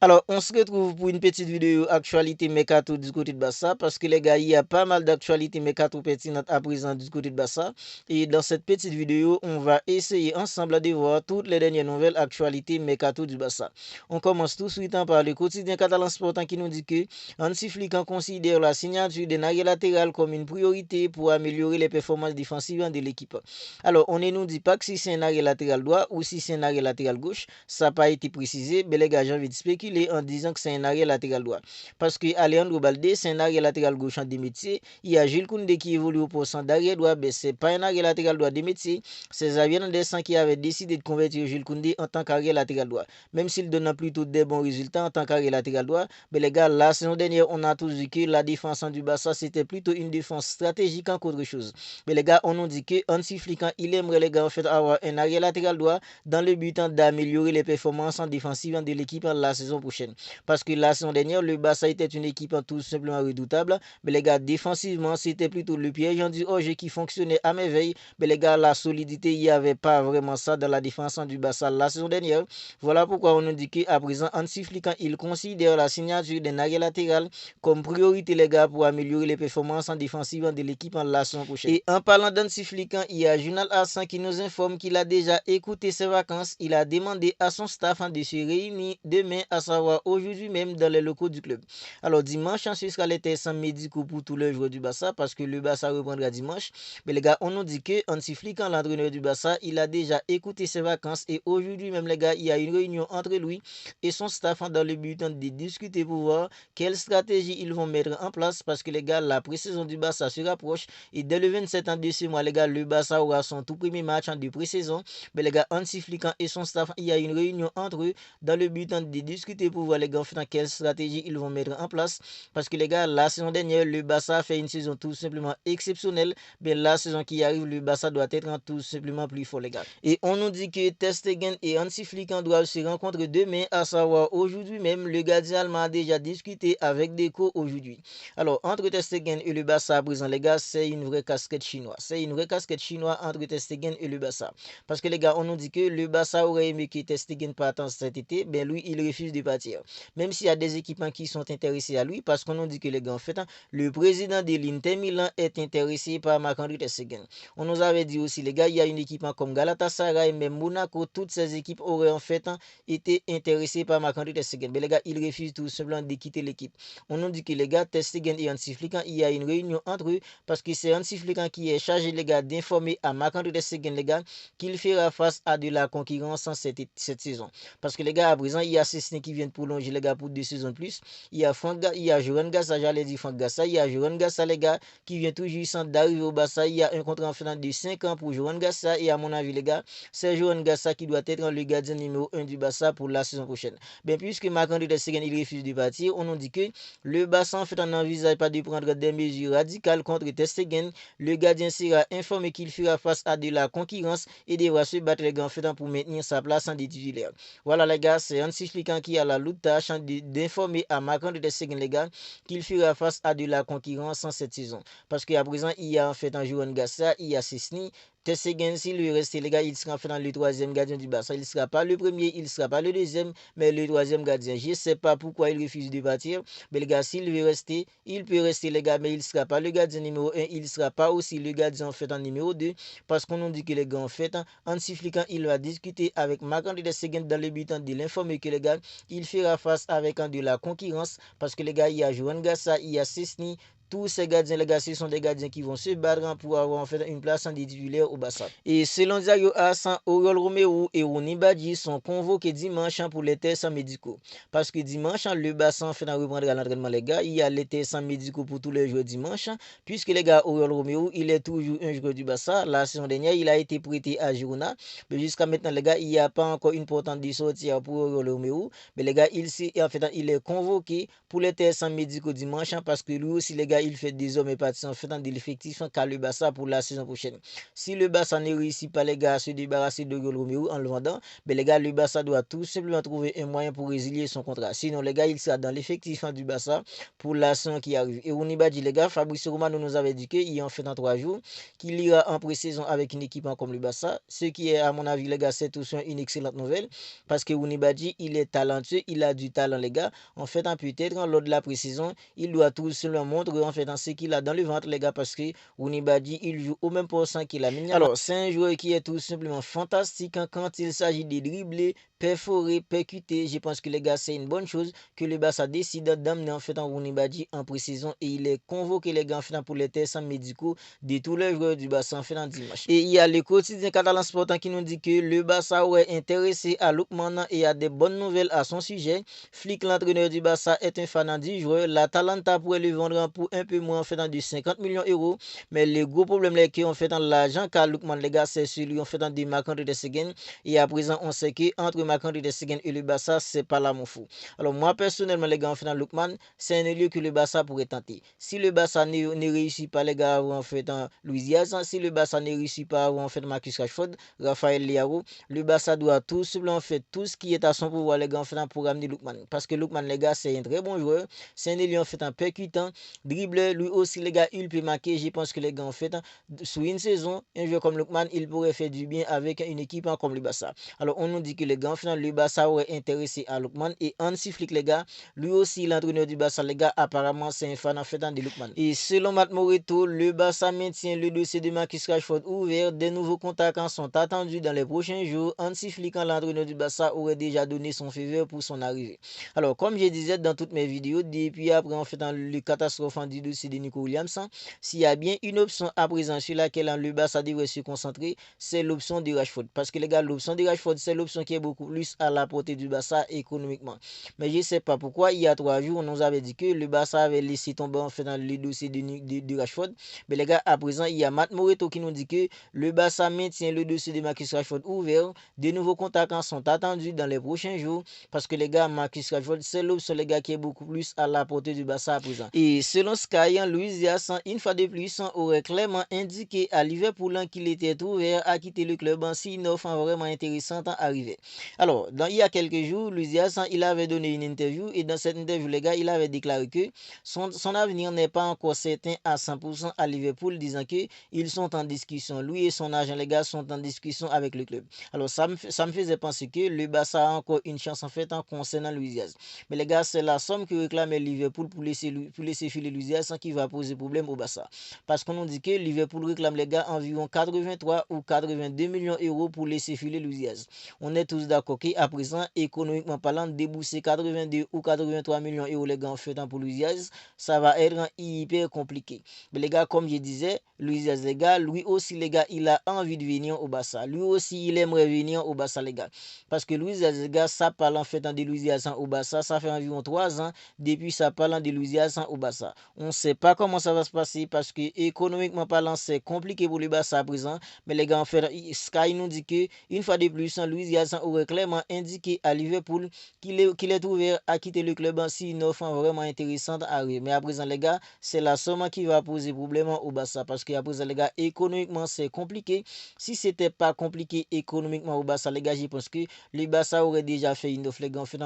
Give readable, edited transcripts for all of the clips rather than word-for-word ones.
Alors, on se retrouve pour une petite vidéo actualité Mercato du côté de Bassa parce que les gars, il y a pas mal d'actualités Mercato pertinentes à présent du côté de Bassa. Et dans cette petite vidéo, on va essayer ensemble de voir toutes les dernières nouvelles actualités Mercato du Bassa. On commence tout de suite par le quotidien catalan sportant qui nous dit que Hansi Flick considère la signature des arrière latéral comme une priorité pour améliorer les performances défensives de l'équipe. Alors, on ne nous dit pas que si c'est un arrière latéral droit ou si c'est un arrière latéral gauche, ça n'a pas été précisé, mais les gars, j'ai envie de spéculer en disant que c'est un arrière latéral droit. Parce que Alejandro Balde, c'est un arrière latéral gauche en des métiers. Il y a Jules Koundé qui évolue au poste d'arrière droit, mais c'est pas un arrière latéral droit des métiers. C'est Xavier Anderson qui avait décidé de convertir Jules Koundé en tant qu'arrière latéral droit. Même s'il donne plutôt des bons résultats en tant qu'arrière latéral droit, mais les gars, la saison dernière, on a tous dit que la défense du Barça, c'était plutôt une défense stratégique qu'autre chose. Mais les gars, on nous dit que Hansi Flick, il aimerait les gars en fait avoir un arrière latéral droit dans le but d'améliorer les performances en défensive de l'équipe la saison prochaine. Parce que la saison dernière, le Barça était une équipe tout simplement redoutable. Mais les gars, défensivement, c'était plutôt le piège du hors-jeu qui fonctionnait à merveille. Mais les gars, la solidité, il n'y avait pas vraiment ça dans la défense du Barça la saison dernière. Voilà pourquoi on nous dit qu'à présent, Hansi Flick, il considère la signature d'un arrière latéral comme priorité, les gars, pour améliorer les performances en défensive de l'équipe la saison prochaine. Et en parlant d'Hansi Flick, il y a Journal Assan qui nous informe qu'il a déjà écouté ses vacances. Il a demandé à son staff de se réunir demain, à savoir aujourd'hui même, dans les locaux du club. Alors dimanche, ce sera les tests médicaux pour tous les joueurs du Barça parce que le Barça reprendra dimanche. Mais les gars, on nous dit que Hansi Flick, l'entraîneur du Barça, il a déjà écouté ses vacances et aujourd'hui même, les gars, il y a une réunion entre lui et son staff dans le but de discuter pour voir quelle stratégie ils vont mettre en place parce que les gars, la pré-saison du Barça se rapproche et dès le 27 de ce mois, les gars, le Barça aura son tout premier match de pré-saison. Mais les gars, Hansi Flick et son staff, il y a une réunion entre eux dans le but de discuter pour voir les gars dans quelle stratégie ils vont mettre en place. Parce que les gars, la saison dernière, le Barça a fait une saison tout simplement exceptionnelle. Mais la saison qui arrive, le Barça doit être tout simplement plus fort, les gars. Et on nous dit que Ter Stegen et Hansi Flick doivent se rencontrer demain, à savoir aujourd'hui même. Le gardien allemand a déjà discuté avec Deco aujourd'hui. Alors, entre Ter Stegen et le Barça à présent, les gars, c'est une vraie casquette chinoise. C'est une vraie casquette chinoise entre Ter Stegen et le Barça. Parce que les gars, on nous dit que le Barça aurait aimé que Ter Stegen parte cet été, ben lui, il refuse de partir. Même s'il y a des équipements qui sont intéressés à lui, parce qu'on nous dit que les gars, en fait, le président de l'Inter Milan est intéressé par Marc-André Ter Stegen. On nous avait dit aussi, les gars, il y a une équipement comme Galatasaray, même Monaco, toutes ces équipes auraient en fait été intéressées par Marc-André Ter Stegen. Mais les gars, il refuse tout simplement de quitter l'équipe. On nous dit que les gars, Ter Stegen et Hansi Flick, il y a une réunion entre eux, parce que c'est Hansi Flick qui est chargé, les gars, d'informer à Marc-André Ter Stegen, les gars, qu'il fera face à de la concurrence en cette saison. Parce que les gars, à présent, il y a Cessny qui vient de prolonger, les gars, pour 2 saisons de plus. Il y a Joran Gassa, j'allais dire Franck Gassa. Il y a Joran Gassa, les gars, qui vient tout juste d'arriver au Barça. Il y a un contrat en finale de 5 ans pour Joran Gassa. Et à mon avis, les gars, c'est Joran Gassa qui doit être le gardien numéro 1 du Barça pour la saison prochaine. Ben, puisque Marc-André Ter Stegen, il refuse de partir, on nous dit que le Barça, en fait, n'envisage pas de prendre des mesures radicales contre Ter Stegen. Le gardien sera informé qu'il fera face à de la concurrence et devra se battre les grands faits pour maintenir sa place en titulaire. Voilà les gars, c'est Hansi Flick qui a la lourde tâche d'informer à Marc-André Ter Stegen, les gars, qu'il fera face à de la concurrence en cette saison. Parce qu'à présent, il y a en fait un joueur Gassa, il y a Cessny. Ter Stegen, s'il lui reste, les gars, il sera en fait dans le troisième gardien du Barça. Il ne sera pas le premier, il ne sera pas le deuxième, mais le troisième gardien. Je ne sais pas pourquoi il refuse de partir. Mais les gars, s'il veut rester, il peut rester, les gars, mais il ne sera pas le gardien numéro 1. Il ne sera pas aussi le gardien en fait en numéro 2. Parce qu'on nous dit que les gars, en fait, Hansi Flick, il va discuter avec Marc-André Ter Stegen dans le but de l'informer que les gars, il fera face avec de la concurrence. Parce que les gars, il y a Johan Gassa, il y a Cessny. Tous ces gardiens, les gars, ce sont des gardiens qui vont se battre pour avoir en fait une place en titulaire au Barça. Et selon Diario Hassan, Oriol Romeu et Rooney Badji sont convoqués dimanche pour les tests médicaux. Parce que dimanche, le Barça en fait reprendra l'entraînement, les gars. Il y a les tests médicaux pour tous les joueurs dimanche. Puisque les gars, Oriol Romeu, il est toujours un joueur du Barça. La saison dernière, il a été prêté à Girona. Mais jusqu'à maintenant, les gars, il n'y a pas encore une portante de sortie pour Oriol Romeu. Mais les gars, il est convoqué pour les tests médicaux dimanche parce que lui aussi, les gars, gars, il fait désormais partie en fait de l'effectif qu'a le Barça pour la saison prochaine. Si le Barça ne réussit pas, les gars, à se débarrasser de Romero en le vendant, ben les gars, le Barça doit tout simplement trouver un moyen pour résilier son contrat. Sinon, les gars, il sera dans l'effectif du Barça pour la saison qui arrive. Et Rooney Badji, les gars, Fabrizio Romano nous avait dit qu'il y a en fait en 3 jours qu'il ira en pré-saison avec une équipe comme le Barça. Ce qui est, à mon avis, les gars, c'est tout une excellente nouvelle parce que Rooney Badji, il est talentueux, il a du talent, les gars. En fait, peut-être lors de la pré-saison, il doit tout simplement montrer en fait ce qu'il a dans le ventre, les gars, parce que Rooney Badji, il joue au même pourcent qu'il a mis. Alors, c'est un joueur qui est tout simplement fantastique quand il s'agit de dribbler, perforer, percuter. Je pense que les gars, c'est une bonne chose que le Barça décide d'amener en fait en Rooney Badji en pré-saison et il est convoqué les gars en fait pour les tests médicaux de tous les joueurs du Barça en fait en dimanche. Et il y a le quotidien catalan Sport qui nous dit que le Barça aurait intéressé à Lookman et a des bonnes nouvelles à son sujet. Flick, l'entraîneur du Barça, est un fan du joueur. L'Atalanta pourrait le vendre pour un peu moins en fait de 50 millions d'euros. Mais le gros problème là que en fait l'argent qu'a Lookman les gars, c'est celui en fait de Marc-André Ter Stegen. Et à présent on sait que entre Marc-André Ter Stegen et le Barça, c'est pas l'amour fou. Alors moi personnellement les gars en fait dans Lookman, c'est un lieu que le Barça pourrait tenter. Si le Barça ne réussit pas les gars en fait en Luis Diaz, si le Barça ne réussit pas en fait Marcus Rashford, Raphaël Leao, le Barça doit tout simplement faire tout ce qui est à son pouvoir les gars en fait pour ramener Lookman. Parce que Lookman les gars c'est un très bon joueur, c'est un lieu en fait un percutant, dribbleur, lui aussi les gars il peut marquer. Je pense que les gars en fait sur une saison, un joueur comme Lookman il pourrait faire du bien avec une équipe comme le Barça. Alors on nous dit que les gars en fait le Barça aurait intéressé à Lookman et Hansi Flick les gars, lui aussi l'entraîneur du Barça les gars apparemment c'est un fan en fait de Lookman. Et selon Matt Moreto, le Barça maintient le dossier de Marcus Rashford ouvert. Des nouveaux contacts sont attendus dans les prochains jours. Hansi Flick, l'entraîneur du Barça, aurait déjà donné son feu pour son arrivée. Alors, comme je disais dans toutes mes vidéos, depuis après en fait le catastrophe du dossier de Nico Williams, s'il y a bien une option à présent sur laquelle le Barça devrait se concentrer, c'est l'option de Rashford. Parce que les gars, l'option de Rashford, c'est l'option qui est beaucoup plus à la portée du Barça économiquement. Mais je ne sais pas pourquoi, il y a 3 jours, on nous avait dit que le Barça avait laissé tomber en fait dans le dossier de Rashford. Mais les gars, à présent, il y a Matt Moreto qui nous dit que le Barça maintient le dossier de Marcus Rashford ouvert. De nouveaux contacts sont attendus dans les prochains jours parce que les gars, Marcus Rashford, c'est l'option les gars qui est beaucoup plus à la portée du Barça à présent. Et selon Sky, Luis Diaz, une fois de plus, aurait clairement indiqué à Liverpool qu'il était ouvert à quitter le club si une offre vraiment intéressante arrivait. Alors, il y a quelques jours, Luis Diaz, il avait donné une interview et dans cette interview, les gars, il avait déclaré que son avenir n'est pas encore certain à 100% à Liverpool, disant qu'ils sont en discussion. Lui et son agent, les gars, sont en discussion avec le club. Alors, ça me faisait penser que le Barça a encore une chance en fait en concernant Luis Diaz. Mais les gars, c'est la somme que réclamait Liverpool pour laisser filer Luis Diaz qui va poser problème au Barça. Parce qu'on nous dit que Liverpool réclame les gars environ 83 ou 82 millions d'euros pour laisser filer Luis Diaz. On est tous d'accord qu'à présent, économiquement parlant, débourser 82 ou 83 millions d'euros les gars en fait pour Luis Diaz, ça va être hyper compliqué. Mais les gars, comme je disais, Luis Diaz, les gars, lui aussi, les gars, il a envie de venir au Barça. Lui aussi, il aimerait venir au Barça, les gars. Parce que Luis Diaz, les gars, ça parle en fait de Luis Diaz au Barça, ça fait environ 3 ans depuis ça parle de Luis Diaz au Barça. On ne sait pas comment ça va se passer parce que économiquement parlant, c'est compliqué pour le Barça à présent. Mais les gars, en fait, Sky nous dit que une fois de plus, Luis Diaz aurait clairement indiqué à Liverpool qu'il est ouvert à quitter le club si une offre vraiment intéressante arrive. Mais à présent, les gars, c'est la somme qui va poser problème au Barça parce qu'à présent, les gars, économiquement, c'est compliqué. Si c'était pas compliqué économiquement au Barça, les gars, je pense que le Barça aurait déjà fait une offre, les gars, en fait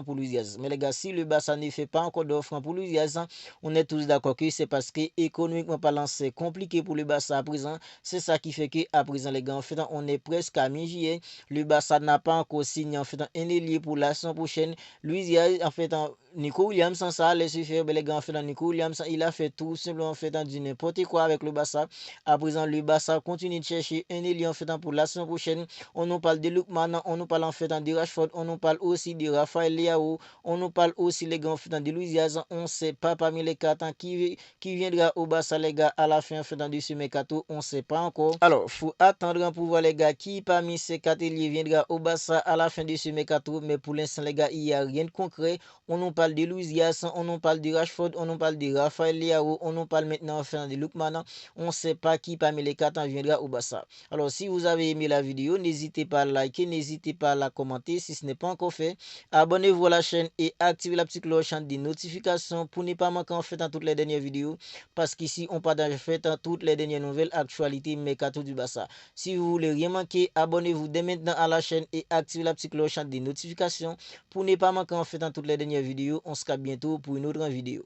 pour Luis Diaz. Mais les gars, si le Barça ne fait pas encore d'offre pour Luis Diaz, on est tous d'accord que c'est parce que économiquement parlant, c'est compliqué pour le Barça à présent. C'est ça qui fait que à présent, les gars, en fait, on est presque à mi-juillet. Le Barça n'a pas encore signé en fait un ailier pour la saison prochaine. Luis Diaz, en fait, Nico Williams, ça allait se faire, les gars, en fait, Nico Williams, il a fait tout simplement en fait du n'importe quoi avec le Barça. À présent, le Barça continue de chercher un ailier en fait pour la saison prochaine. On nous parle de Lookman, on nous parle en fait de Rashford, on nous parle aussi de Raphaël Leao, on nous parle aussi les gars en fait de Luis Diaz. On ne sait pas parmi les 4 qui viendra au Barça, les gars, à la fin en fait de ce mercato, on ne sait pas encore. Alors, faut attendre pour voir les gars qui parmi ces 4 ailiers viendra au Barça à la fin de ce mercato, mais pour l'instant les gars, il n'y a rien de concret. On nous parle parle de Luis Diaz, on nous parle de Rashford, on nous parle de Rafael Leao, on nous parle maintenant enfin de Lookman. On ne sait pas qui parmi les quatre en viendra au Barça. Alors si vous avez aimé la vidéo, n'hésitez pas à liker, n'hésitez pas à la commenter si ce n'est pas encore fait. Abonnez-vous à la chaîne et activez la petite cloche des notifications pour ne pas manquer en fait dans toutes les dernières vidéos. Parce qu'ici, on partage en fait dans toutes les dernières nouvelles actualités mercato du Barça. Si vous voulez rien manquer, abonnez-vous dès maintenant à la chaîne et activez la petite cloche des notifications pour ne pas manquer en fait dans toutes les dernières vidéos. On se capte bientôt pour une autre vidéo.